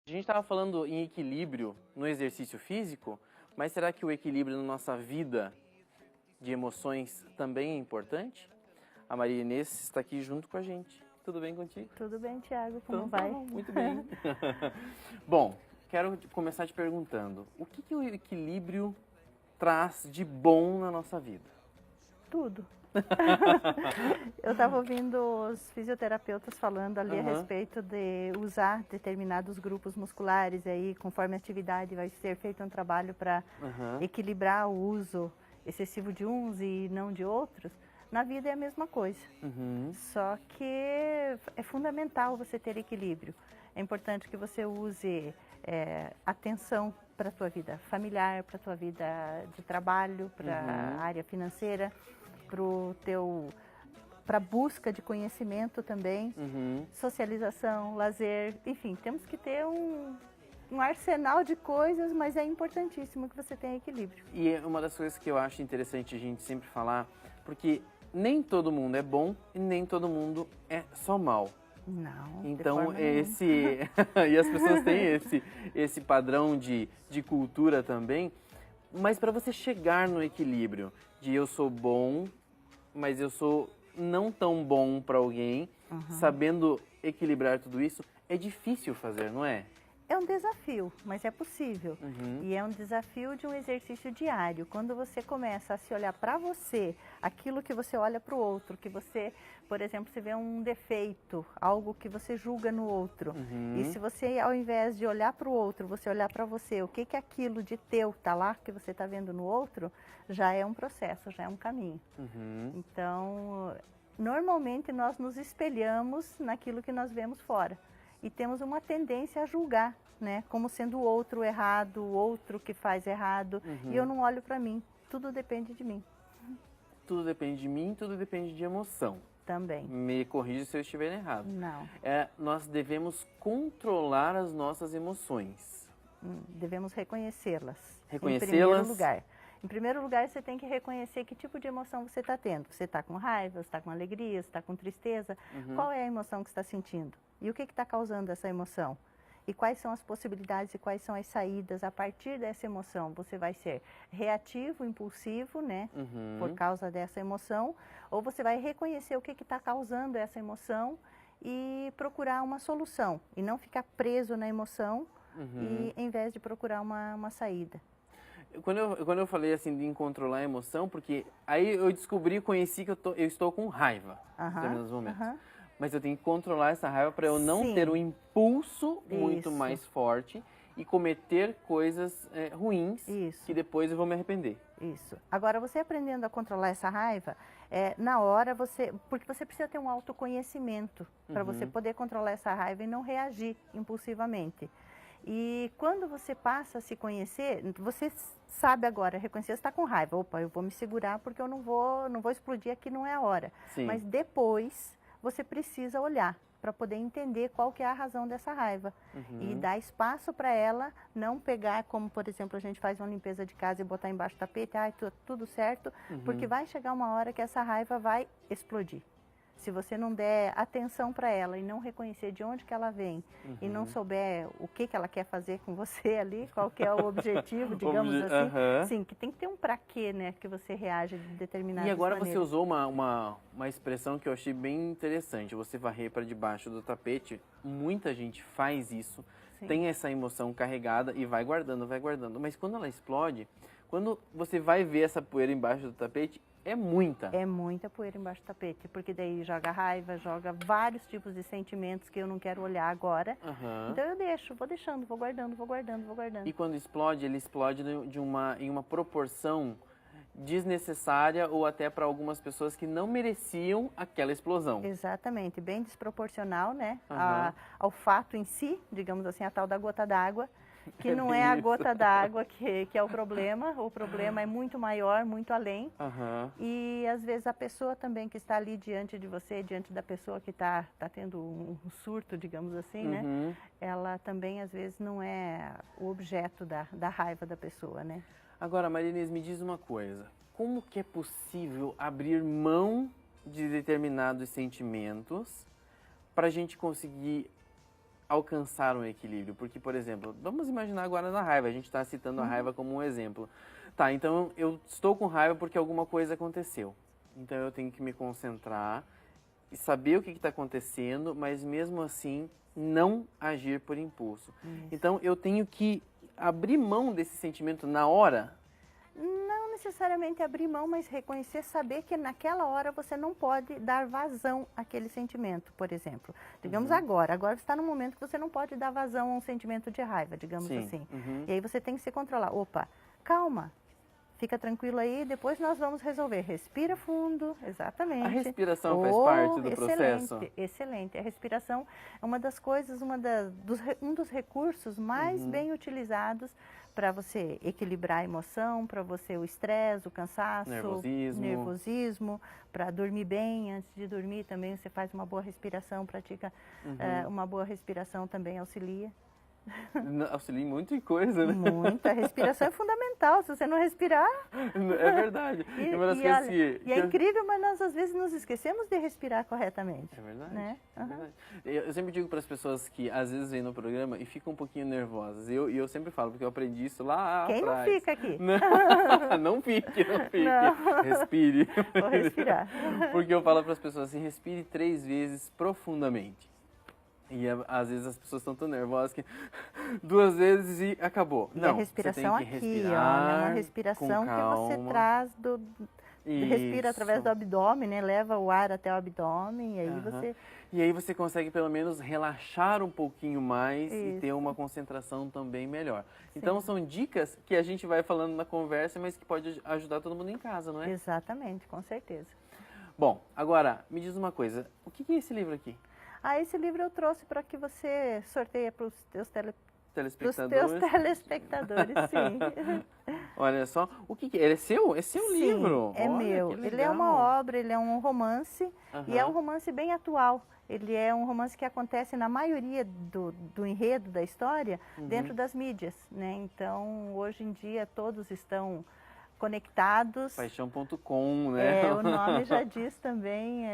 A gente estava falando em equilíbrio no exercício físico, mas será que o equilíbrio na nossa vida de emoções também é importante? A Maria Inês está aqui junto com a gente. Tudo bem contigo? Tudo bem, Thiago, como Então, vai? tá bom, muito bem. Bom, quero começar te perguntando, o que o equilíbrio traz de bom na nossa vida? Tudo. Eu estava ouvindo os fisioterapeutas falando ali a Aham. respeito de usar determinados grupos musculares, e aí conforme a atividade vai ser feito um trabalho para Aham. equilibrar o uso excessivo de uns e não de outros. Na vida é a mesma coisa, Uhum. só que é fundamental você ter equilíbrio. É importante que você use atenção para a tua vida familiar, para a tua vida de trabalho, para a área financeira, para a busca de conhecimento também, Uhum. socialização, lazer, enfim, temos que ter um arsenal de coisas, mas é importantíssimo que você tenha equilíbrio. E é uma das coisas que eu acho interessante a gente sempre falar, porque nem todo mundo é bom e nem todo mundo é só mal. Não, de Então, forma nenhuma. e as pessoas têm esse padrão de cultura também, mas para você chegar no equilíbrio de eu sou bom, mas eu sou não tão bom para alguém, sabendo equilibrar tudo isso, é difícil fazer, não é? É um desafio, mas é possível. Uhum. E é um desafio de um exercício diário. Quando você começa a se olhar para você, aquilo que você olha para o outro, que você, por exemplo, se vê um defeito, algo que você julga no outro. Uhum. E se você, ao invés de olhar para o outro, você olhar para você, o que que aquilo de teu tá lá, que você está vendo no outro, já é um processo, já é um caminho. Uhum. Então, normalmente nós nos espelhamos naquilo que nós vemos fora. E temos uma tendência a julgar, né? Como sendo o outro errado, o outro que faz errado. E eu não olho para mim. Tudo depende de mim Tudo depende de mim, tudo depende de emoção. também. Me corrija se eu estiver errado. Não. Nós devemos controlar as nossas emoções. Devemos reconhecê-las. Reconhecê-las? Em primeiro lugar. Em primeiro lugar, você tem que reconhecer que tipo de emoção você está tendo. Você está com raiva, você está com alegria, você está com tristeza. Qual é a emoção que você está sentindo? E o que está causando essa emoção? E quais são as possibilidades e quais são as saídas a partir dessa emoção? Você vai ser reativo, impulsivo, né? Por causa dessa emoção. Ou você vai reconhecer o que está causando essa emoção e procurar uma solução. E não ficar preso na emoção e em vez de procurar uma saída. Quando eu falei assim de controlar a emoção, porque aí eu descobri, conheci que eu estou com raiva em determinados momentos. Mas eu tenho que controlar essa raiva para eu não Sim. ter um impulso muito Isso. mais forte e cometer coisas ruins Isso. que depois eu vou me arrepender. Isso. Agora, você aprendendo a controlar essa raiva, na hora porque você precisa ter um autoconhecimento para você poder controlar essa raiva e não reagir impulsivamente. E quando você passa a se conhecer, você sabe agora, reconhecer, você está com raiva. Opa, eu vou me segurar porque eu não vou explodir aqui, não é a hora. Sim. Mas depois você precisa olhar para poder entender qual que é a razão dessa raiva. E dar espaço para ela, não pegar, como por exemplo a gente faz uma limpeza de casa e botar embaixo do tapete, tudo certo, porque vai chegar uma hora que essa raiva vai explodir. Se você não der atenção para ela e não reconhecer de onde que ela vem e não souber o que ela quer fazer com você ali, qual que é o objetivo, digamos assim, sim, que tem que ter um pra quê, né, que você reage de determinada maneira. E agora você usou uma expressão que eu achei bem interessante, você varrer para debaixo do tapete. Muita gente faz isso, Sim. tem essa emoção carregada e vai guardando, mas quando ela explode, quando você vai ver essa poeira embaixo do tapete, é muita. É muita poeira embaixo do tapete, porque daí joga raiva, joga vários tipos de sentimentos que eu não quero olhar agora. Então eu vou deixando, vou guardando, vou guardando, vou guardando. E quando explode, ele explode em uma proporção desnecessária ou até para algumas pessoas que não mereciam aquela explosão. Exatamente, bem desproporcional, né, ao fato em si, digamos assim, a tal da gota d'água, que não é a gota d'água que é o problema é muito maior, muito além. E às vezes a pessoa também que está ali diante de você, diante da pessoa que está tendo um surto, digamos assim, né, ela também às vezes não é o objeto da raiva da pessoa, né. Agora, Maria Inês, me diz uma coisa, como que é possível abrir mão de determinados sentimentos para a gente conseguir alcançar um equilíbrio? Porque, por exemplo, vamos imaginar agora na raiva, a gente está citando a raiva como um exemplo. Tá, então eu estou com raiva porque alguma coisa aconteceu. Então eu tenho que me concentrar e saber o que está acontecendo, mas mesmo assim não agir por impulso. Então eu tenho que abrir mão desse sentimento na hora? Não necessariamente abrir mão, mas reconhecer, saber que naquela hora você não pode dar vazão àquele sentimento, por exemplo. Digamos agora você está num momento que você não pode dar vazão a um sentimento de raiva, digamos assim. E aí você tem que se controlar. Opa, calma, fica tranquilo aí, depois nós vamos resolver. Respira fundo, exatamente. A respiração faz parte do excelente, processo? Excelente. A respiração é uma das coisas, um dos recursos mais bem utilizados para você equilibrar a emoção, para você o estresse, o cansaço, nervosismo, para dormir bem. Antes de dormir também você faz uma boa respiração, pratica uma boa respiração também auxilia. Auxilia muito em coisa, né? Muita. A respiração é fundamental. Se você não respirar... É verdade. E é incrível, mas nós às vezes nos esquecemos de respirar corretamente. É verdade. Né? É verdade. Eu sempre digo para as pessoas que às vezes vêm no programa e ficam um pouquinho nervosas. E eu sempre falo, porque eu aprendi isso lá atrás. Quem não fica aqui? Não fique, não fique. Não. Respire. Vou respirar. Porque eu falo para as pessoas assim, respire 3 vezes profundamente. E às vezes as pessoas estão tão nervosas que 2 vezes e acabou. E não, a respiração você tem que aqui, respirar, é uma respiração que você calma. traz respira Isso. através do abdômen, né? Leva o ar até o abdômen e aí você... E aí você consegue pelo menos relaxar um pouquinho mais Isso. e ter uma concentração também melhor. Então são dicas que a gente vai falando na conversa, mas que pode ajudar todo mundo em casa, não é? Exatamente, com certeza. Bom, agora me diz uma coisa, o que é esse livro aqui? Esse livro eu trouxe para que você sorteie para os teus telespectadores. Sim. Olha só, o que é? Ele é seu? É seu Sim, livro? É Olha, meu. Ele é uma obra, ele é um romance e é um romance bem atual. Ele é um romance que acontece na maioria do enredo da história dentro das mídias, né? Então, hoje em dia todos estão conectados. Paixão.com, né? O nome já diz também,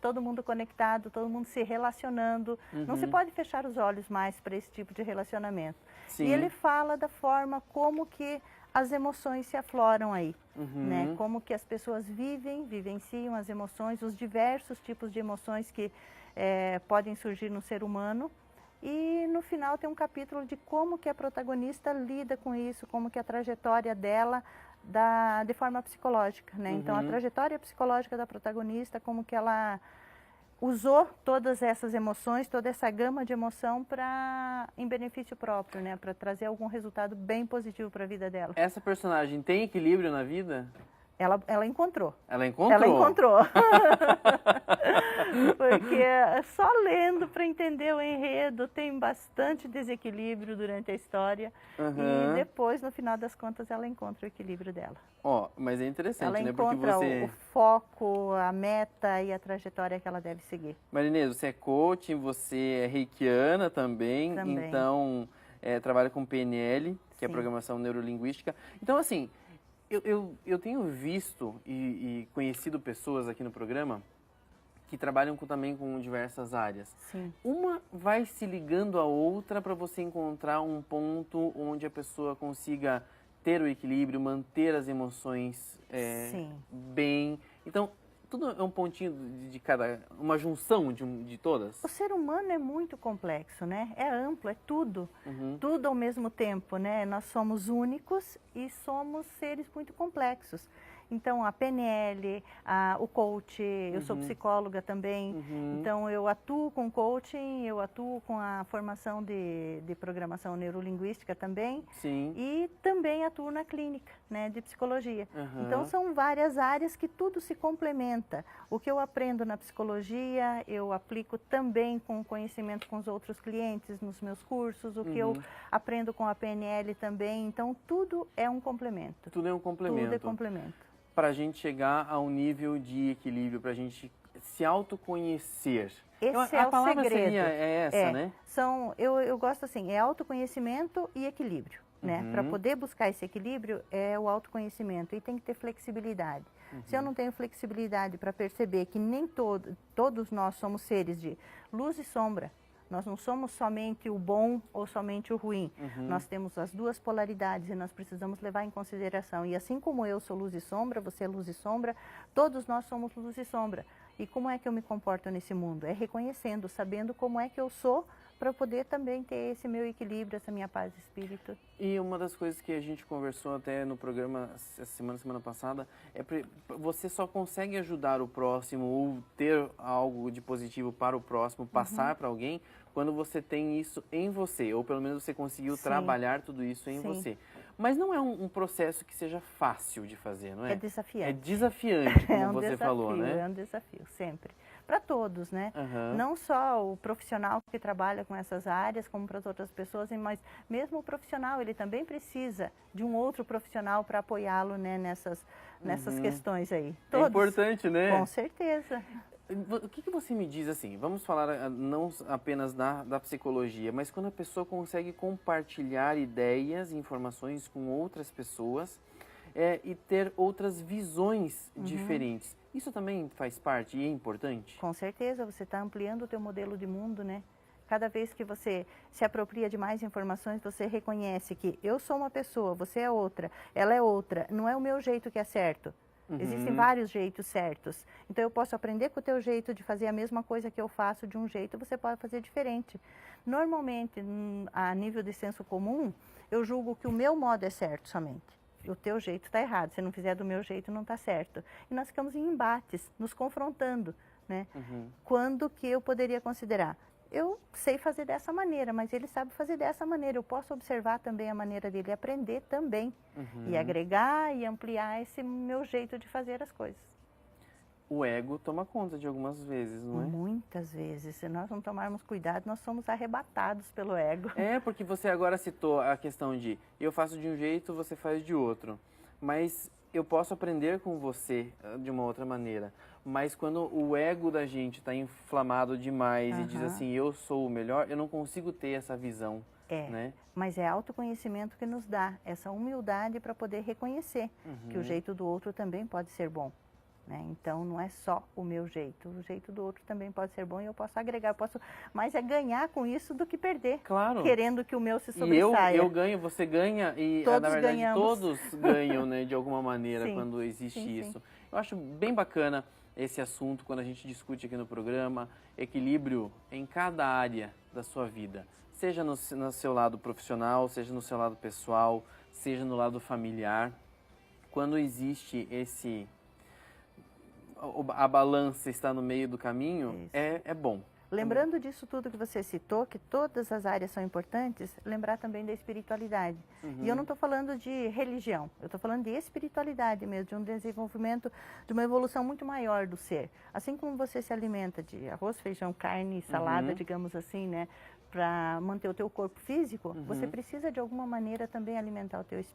todo mundo conectado, todo mundo se relacionando. Não se pode fechar os olhos mais para esse tipo de relacionamento. Sim. E ele fala da forma como que as emoções se afloram aí, né? Como que as pessoas vivenciam as emoções, os diversos tipos de emoções que podem surgir no ser humano. E no final tem um capítulo de como que a protagonista lida com isso, como que a trajetória dela de forma psicológica, né? Então a trajetória psicológica da protagonista, como que ela usou todas essas emoções, toda essa gama de emoção em benefício próprio, né? Para trazer algum resultado bem positivo para a vida dela. Essa personagem tem equilíbrio na vida? Ela encontrou. Ela encontrou? Ela encontrou. Porque só lendo para entender o enredo tem bastante desequilíbrio durante a história. E depois, no final das contas, ela encontra o equilíbrio dela. Mas é interessante, ela né? Porque encontra você... o foco, a meta e a trajetória que ela deve seguir. Marinês, você é coaching, você é reikiana também. Então trabalha com PNL, que é Programação Neurolinguística. Então, assim... Eu tenho visto e conhecido pessoas aqui no programa que trabalham também com diversas áreas. Sim. Uma vai se ligando à outra para você encontrar um ponto onde a pessoa consiga ter o equilíbrio, manter as emoções bem. Então, tudo é um pontinho de cada, uma junção de todas? O ser humano é muito complexo, né? É amplo, é tudo. Tudo ao mesmo tempo, né? Nós somos únicos e somos seres muito complexos. Então, a PNL, o coach, eu sou psicóloga também, então eu atuo com coaching, eu atuo com a formação de programação neurolinguística também. Sim. E também atuo na clínica, né, de psicologia. Então, são várias áreas que tudo se complementa. O que eu aprendo na psicologia, eu aplico também com conhecimento com os outros clientes nos meus cursos, o que eu aprendo com a PNL também. Então, tudo é um complemento. Tudo é um complemento. Tudo é complemento. Para a gente chegar a um nível de equilíbrio, para a gente se autoconhecer. Esse é a o palavra segredo. Seria essa, né? Eu gosto assim, é autoconhecimento e equilíbrio, né? Para poder buscar esse equilíbrio é o autoconhecimento e tem que ter flexibilidade. Se eu não tenho flexibilidade para perceber que nem todos nós somos seres de luz e sombra, Nós não somos somente o bom ou somente o ruim. Nós temos as duas polaridades e nós precisamos levar em consideração. E assim como eu sou luz e sombra, você é luz e sombra, todos nós somos luz e sombra. E como é que eu me comporto nesse mundo? É reconhecendo, sabendo como é que eu sou, para poder também ter esse meu equilíbrio, essa minha paz de espírito. E uma das coisas que a gente conversou até no programa semana passada, você só consegue ajudar o próximo ou ter algo de positivo para o próximo, passar para alguém, quando você tem isso em você, ou pelo menos você conseguiu trabalhar tudo isso em você. Mas não é um processo que seja fácil de fazer, não é? É desafiante. É desafiante, como você falou, né? É um desafio, sempre. Para todos, né? Não só o profissional que trabalha com essas áreas, como para as outras pessoas, mas mesmo o profissional, ele também precisa de um outro profissional para apoiá-lo, né, nessas questões aí. Todos. É importante, né? Com certeza. O que você me diz assim, vamos falar não apenas da psicologia, mas quando a pessoa consegue compartilhar ideias e informações com outras pessoas e ter outras visões diferentes, isso também faz parte e é importante? Com certeza, você está ampliando o teu modelo de mundo, né? Cada vez que você se apropria de mais informações, você reconhece que eu sou uma pessoa, você é outra, ela é outra, não é o meu jeito que é certo. Existem vários jeitos certos. Então, eu posso aprender com o teu jeito de fazer a mesma coisa que eu faço de um jeito, você pode fazer diferente. Normalmente, a nível de senso comum, eu julgo que o meu modo é certo somente. O teu jeito está errado. Se não fizer do meu jeito, não está certo. E nós ficamos em embates, nos confrontando, né? Quando que eu poderia considerar? Eu sei fazer dessa maneira, mas ele sabe fazer dessa maneira. Eu posso observar também a maneira dele e aprender também. E agregar e ampliar esse meu jeito de fazer as coisas. O ego toma conta de algumas vezes, não é? Muitas vezes. Se nós não tomarmos cuidado, nós somos arrebatados pelo ego. É, porque você agora citou a questão de eu faço de um jeito, você faz de outro. Mas eu posso aprender com você de uma outra maneira. Mas quando o ego da gente está inflamado demais e diz assim, eu sou o melhor, eu não consigo ter essa visão. Né? Mas é autoconhecimento que nos dá essa humildade para poder reconhecer que o jeito do outro também pode ser bom. Né? Então, não é só o meu jeito. O jeito do outro também pode ser bom e eu posso agregar. Mas é ganhar com isso do que perder. Claro. Querendo que o meu se sobressaia. E eu ganho, você ganha e, todos na verdade, ganhamos. todos ganham, né, de alguma maneira quando existe isso. Eu acho bem bacana esse assunto quando a gente discute aqui no programa, equilíbrio em cada área da sua vida. Seja no seu lado profissional, seja no seu lado pessoal, seja no lado familiar. Quando existe a balança está no meio do caminho, é bom. Lembrando disso tudo que você citou, que todas as áreas são importantes, lembrar também da espiritualidade. E eu não estou falando de religião, eu estou falando de espiritualidade mesmo, de um desenvolvimento, de uma evolução muito maior do ser. Assim como você se alimenta de arroz, feijão, carne, salada, digamos assim, né, para manter o teu corpo físico, você precisa de alguma maneira também alimentar o teu espírito.